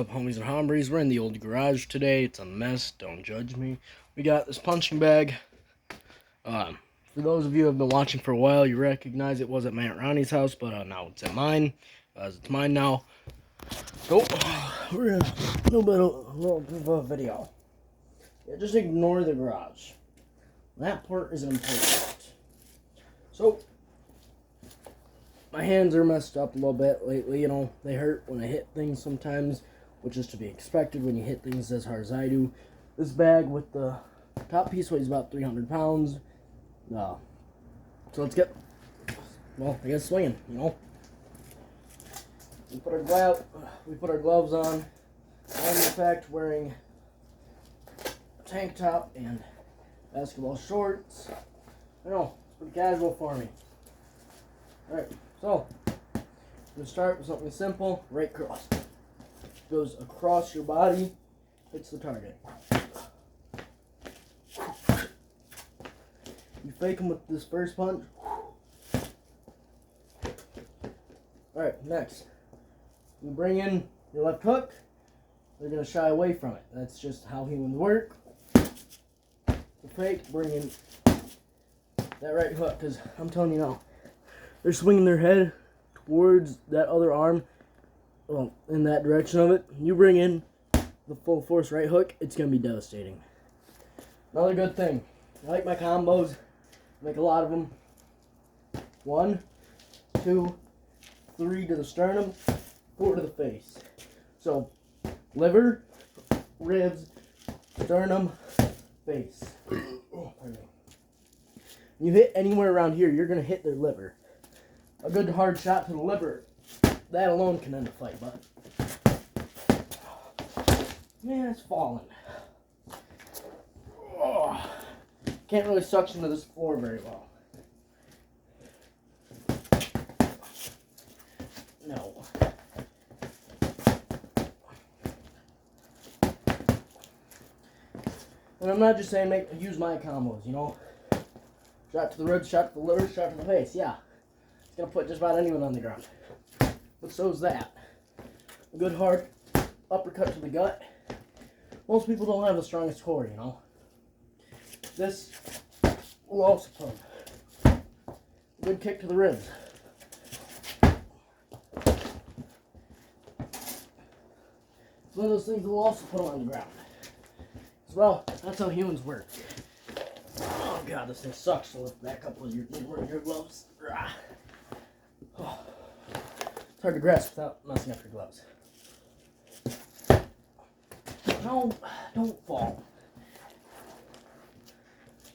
up, homies and hombres? We're in the old garage today. It's a mess. Don't judge me. We got this punching bag. For those of you who have been watching for a while, you recognize it was at my Aunt Ronnie's house, but now it's at mine. It's mine now. So, we're gonna a little bit of a video. Yeah, just ignore the garage. That part isn't important. So, my hands are messed up a little bit lately, you know. They hurt when I hit things sometimes, which is to be expected when you hit things as hard as I do. This bag with the top piece weighs about 300 pounds. So let's get, I guess swinging, you know. We put our gloves on. I'm in fact wearing a tank top and basketball shorts. I know, it's pretty casual for me. Alright, so I'm going to start with something simple, right cross. Goes across your body, hits the target. You fake them with this first punch. Alright, next. You bring in your left hook, they're going to shy away from it. That's just how humans work. The fake, bring in that right hook, because I'm telling you now, they're swinging their head towards that other arm, well, in that direction of it. You bring in the full force right hook, it's going to be devastating. Another good thing, I like my combos, I make a lot of them. 1, 2, 3 to the sternum, 4 to the face. So, liver, ribs, sternum, face. Pardon me. You hit anywhere around here, you're going to hit their liver. A good hard shot to the liver, that alone can end a fight, but man, it's falling. Oh, can't really suction to this floor very well. No. And I'm not just saying use my combos, you know. Shot to the ribs, shot to the liver, shot to the face, yeah. It's going to put just about anyone on the ground. But so's that. A good hard uppercut to the gut. Most people don't have the strongest core, you know. This will also put them. A good kick to the ribs. It's one of those things that will also put them on the ground. As well, that's how humans work. Oh god, this thing sucks, so lift back up with your gloves. Oh. It's hard to grasp without messing up your gloves. No, don't fall.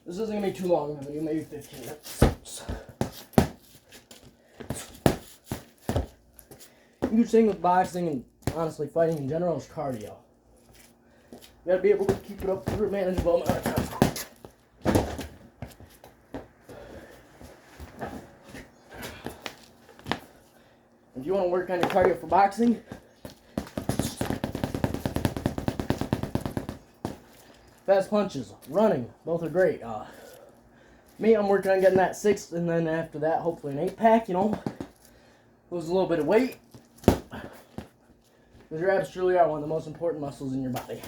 This isn't going to be too long of a video, maybe 15 minutes. Huge thing with boxing and honestly fighting in general is cardio. You gotta be able to keep it up for a manageable amount of time. If you want to work on your cardio for boxing, fast punches, running, both are great. Me, I'm working on getting that 6, and then after that, hopefully an 8-pack, you know. Lose a little bit of weight. Because your abs truly are one of the most important muscles in your body.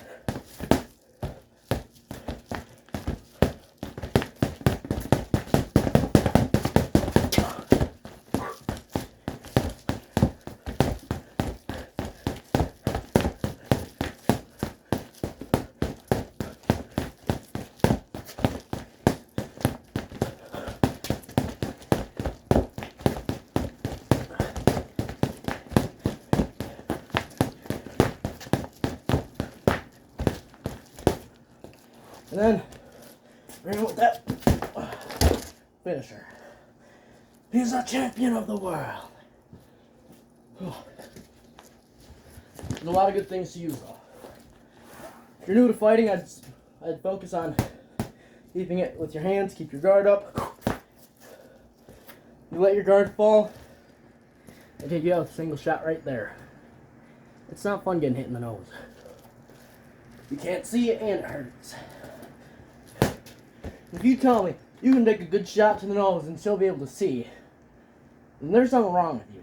And then, we're in with that finisher. He's a champion of the world. There's a lot of good things to use, though. If you're new to fighting, I'd focus on keeping it with your hands. Keep your guard up. You let your guard fall, I take you out with a single shot right there. It's not fun getting hit in the nose. You can't see it and it hurts. If you tell me you can take a good shot to the nose and still be able to see, then there's something wrong with you.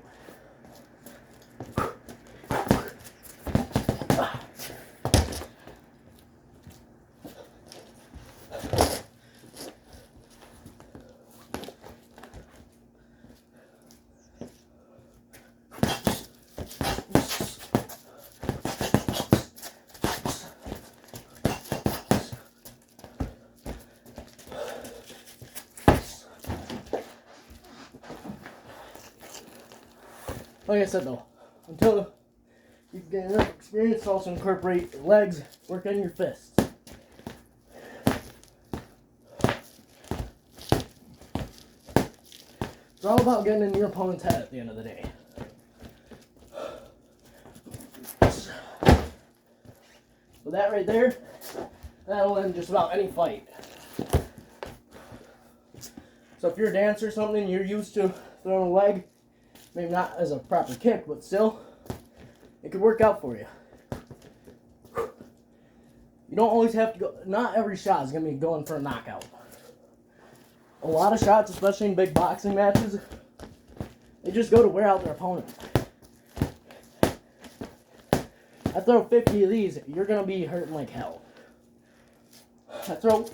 Like I said though, until you get enough experience to also incorporate your legs, work on your fists. It's all about getting in your opponent's head at the end of the day. So that right there, that'll end just about any fight. So if you're a dancer or something, you're used to throwing a leg, maybe not as a proper kick, but still, it could work out for you. You don't always have to go, not every shot is going to be going for a knockout. A lot of shots, especially in big boxing matches, they just go to wear out their opponent. I throw 50 of these, you're going to be hurting like hell. I throw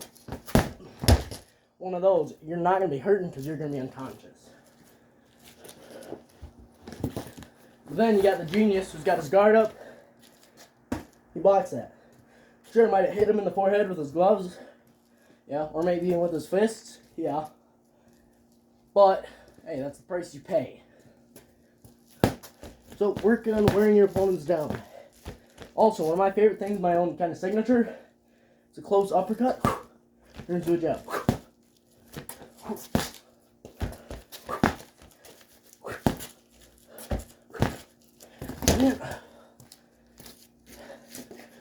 one of those, you're not going to be hurting because you're going to be unconscious. But then you got the genius who's got his guard up. He blocks that. Sure, might have hit him in the forehead with his gloves. Yeah, or maybe even with his fists. Yeah. But, hey, that's the price you pay. So, working on wearing your opponents down. Also, one of my favorite things, my own kind of signature, is a close uppercut. Turn into a jab.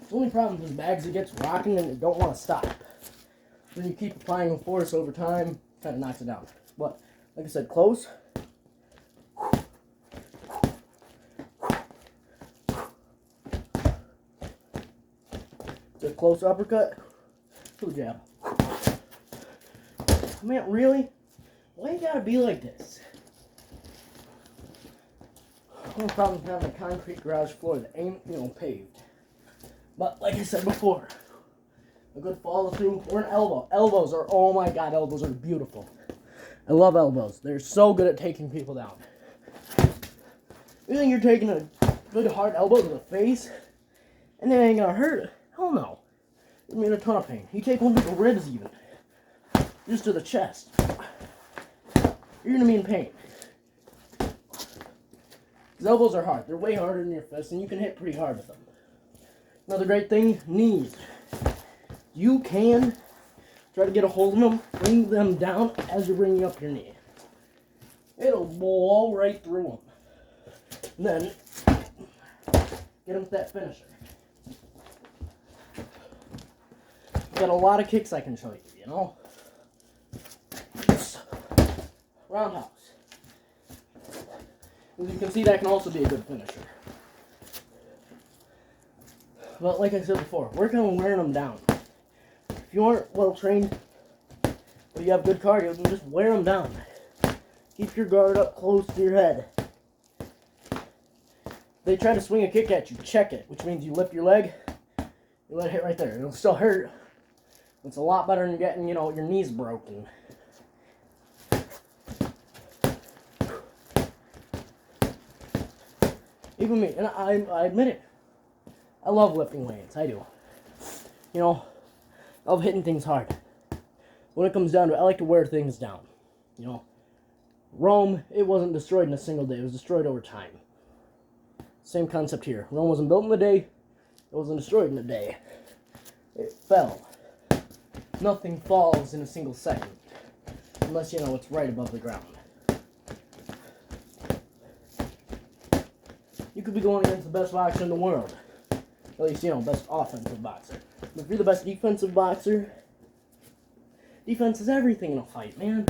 The only problem with this bag is it gets rocking and it don't want to stop. Then you keep applying force over time, kind of knocks it down. But, like I said, close. It's a close uppercut. To the jab. Man, really? Why you gotta be like this? The only problem is having a concrete garage floor that ain't, paved. But, like I said before, a good follow through or an elbow. Elbows are, oh my god, elbows are beautiful. I love elbows. They're so good at taking people down. You think you're taking a good hard elbow to the face and it ain't gonna hurt? Hell no. It'll be in a ton of pain. You take one to the ribs even. Just to the chest. You're gonna be in pain. These elbows are hard. They're way harder than your fists and you can hit pretty hard with them. Another great thing, knees. You can try to get a hold of them, bring them down as you're bringing up your knee. It'll blow right through them. And then, get them with that finisher. Got a lot of kicks I can show you, Roundhouse. As you can see, that can also be a good finisher. But like I said before, work on wearing them down. If you aren't well trained, but you have good cardio, then just wear them down. Keep your guard up close to your head. They try to swing a kick at you, check it, which means you lift your leg, you let it hit right there. It'll still hurt. It's a lot better than getting, your knees broken. Even me, and I admit it. I love lifting weights, I do. I love hitting things hard. When it comes down to it, I like to wear things down. Rome, it wasn't destroyed in a single day. It was destroyed over time. Same concept here. Rome wasn't built in a day. It wasn't destroyed in a day. It fell. Nothing falls in a single second. Unless, it's right above the ground. You could be going against the best boxer in the world. At least, best offensive boxer. But if you're the best defensive boxer, defense is everything in a fight, man.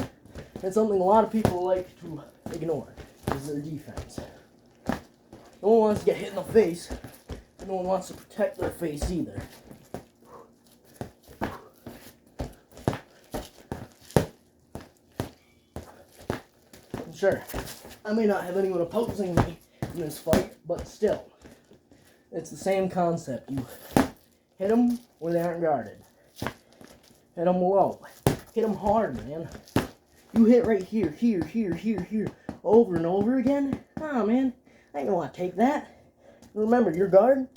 It's something a lot of people like to ignore, is their defense. No one wants to get hit in the face, and no one wants to protect their face either. And sure, I may not have anyone opposing me in this fight, but still, it's the same concept. You hit them where they aren't guarded. Hit them low. Hit them hard, man. You hit right here, here, over and over again? Nah, man. I ain't gonna want to take that. Remember, your guard,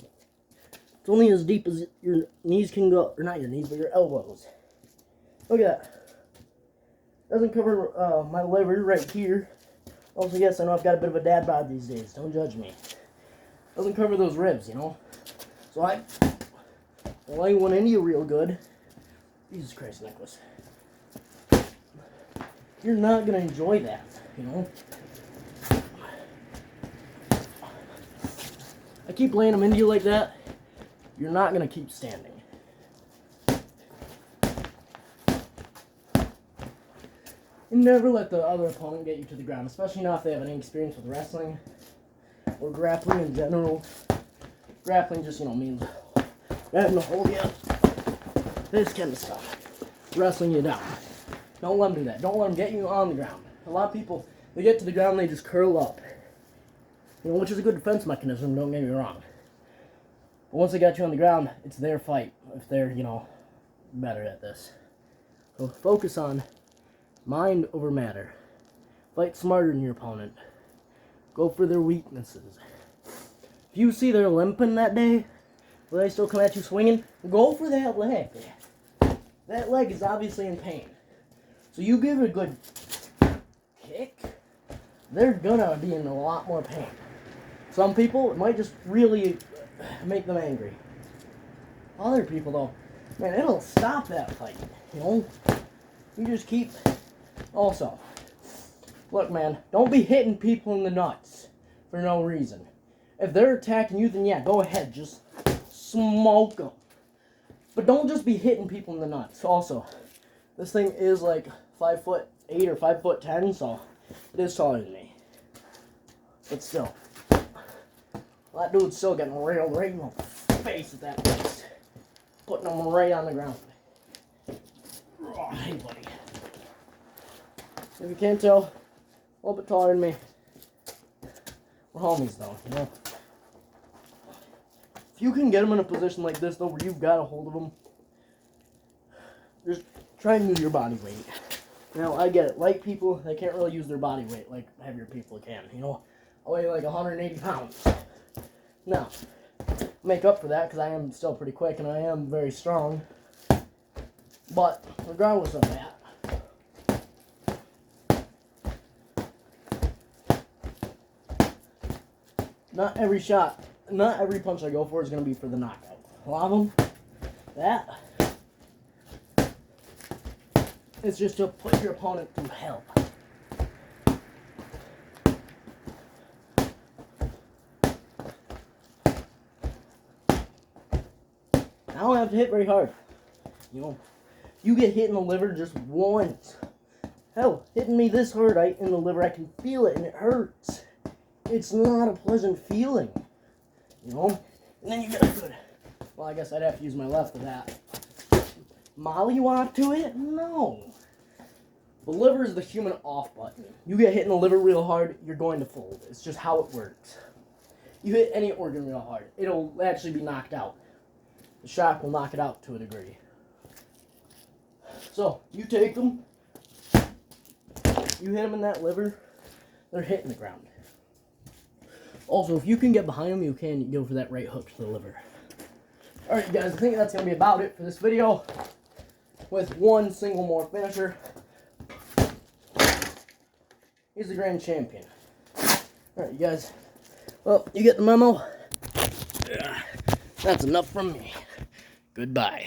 it's only as deep as your knees can go. Or not your knees, but your elbows. Look at that. Doesn't cover my liver right here. Also, yes, I know I've got a bit of a dad bod these days. Don't judge me. Doesn't cover those ribs, you know? So I lay one into you real good. Jesus Christ, Nicholas. You're not going to enjoy that, you know? I keep laying them into you like that. You're not going to keep standing. And never let the other opponent get you to the ground, especially not if they have any experience with wrestling or grappling in general. Grappling just, means having to hold you up. This kind of stuff. Wrestling you down. Don't let them do that. Don't let them get you on the ground. A lot of people, they get to the ground and they just curl up. Which is a good defense mechanism, don't get me wrong. But once they got you on the ground, it's their fight if they're, better at this. So focus on mind over matter. Fight smarter than your opponent. Go for their weaknesses. If you see they're limping that day, will they still come at you swinging? Go for that leg. That leg is obviously in pain. So you give it a good kick, they're gonna be in a lot more pain. Some people, it might just really make them angry. Other people, though, man, it'll stop that fight, You just keep... Also, look, man, don't be hitting people in the nuts for no reason. If they're attacking you, then yeah, go ahead, just smoke them. But don't just be hitting people in the nuts. Also, this thing is like 5'8" or 5'10", so it is taller than me. But still, that dude's still getting railed right in the face at that place. Putting him right on the ground. Oh, hey, buddy. If you can't tell, a little bit taller than me. We're homies, though, If you can get him in a position like this, though, where you've got a hold of him, just try and use your body weight. Now, I get it. Light people, they can't really use their body weight like heavier people can, I weigh like 180 pounds. Now, make up for that because I am still pretty quick and I am very strong. But, regardless of that, not every punch I go for is going to be for the knockout. A lot of them, it's just to put your opponent through hell. I don't have to hit very hard. You get hit in the liver just once. Hell, hitting me this hard in the liver, I can feel it and it hurts. It's not a pleasant feeling, And then you get a good... Well, I guess I'd have to use my left for that. Mollywop to it? No. The liver is the human off button. You get hit in the liver real hard, you're going to fold. It's just how it works. You hit any organ real hard, it'll actually be knocked out. The shock will knock it out to a degree. So, you take them, you hit them in that liver, they're hitting the ground. Also, if you can get behind them, you can go for that right hook to the liver. Alright, guys, I think that's going to be about it for this video. With one single more finisher. He's the grand champion. Alright, you guys. Well, you get the memo? That's enough from me. Goodbye.